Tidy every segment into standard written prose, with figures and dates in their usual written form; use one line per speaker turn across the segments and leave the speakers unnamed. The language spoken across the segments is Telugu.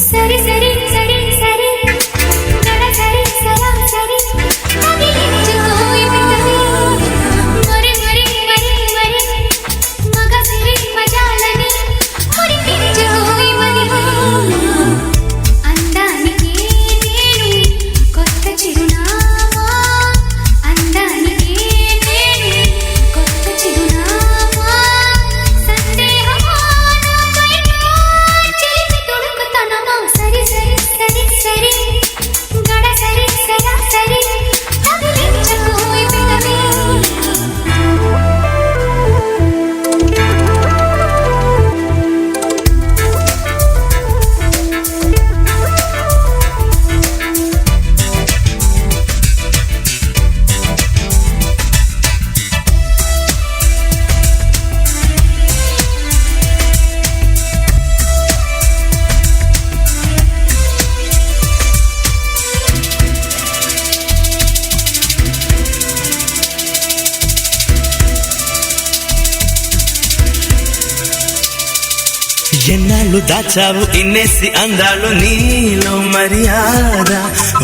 సరి సరి సరి సరి గడ సరి సరా సరి కదిలించుకోయి పెదవి మరి మరి మరి మరి మగ సిరి మజాలని మురిపించుకోయి మది అందానికి నేను కొత్త చిరునామా అందానికి నేను కొత్త చిరునామా సందేహమా చిలిపి తుడుకుతనమా సరి సరి సరి సరి గడ సరి సరా సరి కదిలించుకోయి పెదవి
ఎన్నాళ్ళు దాచావు ఇన్నేసి అందాలు నీలో మర్యాద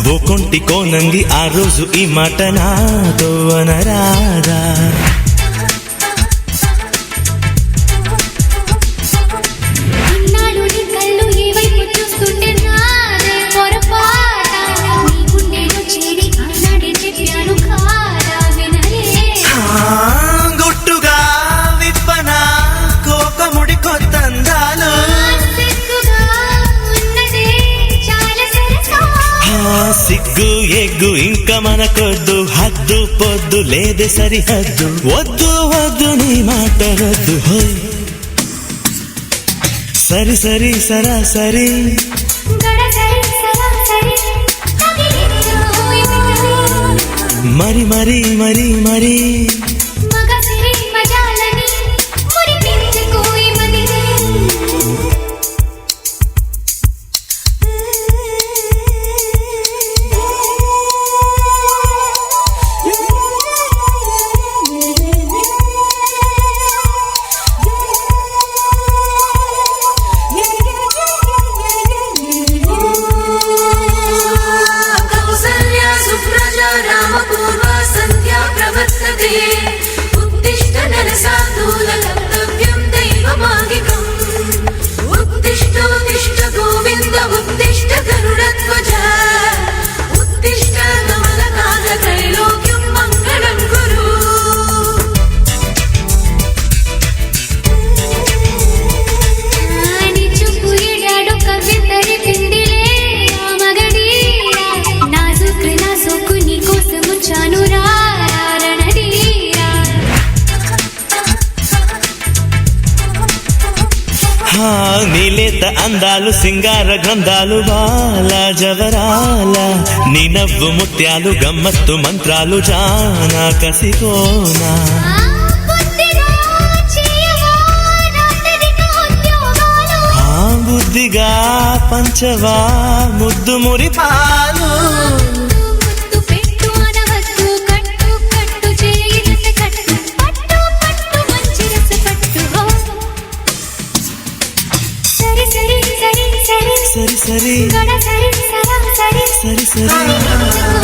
ఓ కొంటి కోనంగి ఆ రోజు ఈ మాట నాతో అనరాదా
ఇన్నాళ్ళు నీ కళ్ళు ఈ వైపు చూస్తుంటే నాదే పొరపాట నీ గుండెలో చేరి ఆనాడే చెప్పాను కాదా వినలేదా
గుట్టుగా విప్పనా కోకముడి కొత్తందాలు
సిగ్గుగా ఉన్నదే చాలా సరసా
సిగ్గు ఎగ్గు ఇంకా మనకొద్దు హద్దు పొద్దు లేదే సరిహద్దు వద్దు వద్దు నీ మాట వద్దు హోయ్ సరి సరి సరాసరి
గడ సరి సరా సరి కదిలించుకోయి పెదవి
మరి మరి మరి మరి
మగ సిరి మజాలని మురిపించుకోయి మది
कौसल्या सुप्रजा रामपूर्वा सन्ध्या प्रवर्तते उत्तिष्ठ नरसार्दूल कर्तव्यं दैवमागिकम् उत्तिष्ठोत्तिष्ठ गोविन्द उत्तिष्ठ गरुडध्वज उत्तिष्ठ कमलनाथ त्रैलोक्यं मङ्गलं कुरु
నీ చూపు ఈడాడు కవ్వింతరి పిండిలే ఆ మగధీరా నాజుకు నా సోకు నీ కోసం ఉంచాను రణధీరా
నీలేత అందాలు సింగార గంధాలు బాల జవరాల నీ నవ్వు ముత్యాలు గమ్మత్తు మంత్రాలు జానా కసికోనా
బుద్ధిగా చేయవా రాత్రిక ఉద్యోగాలు
బుద్ధిగా పంచవా ముద్దు మురిపాలు
ముద్దు పెట్టు అనవద్దు కట్టు కట్టు చేయి రస కట్టు పట్టు పట్టు మంచి రస పట్టు సరి సరి సరి సరి
సరి సరి
గడ సరి సరా సరి
సరి సరి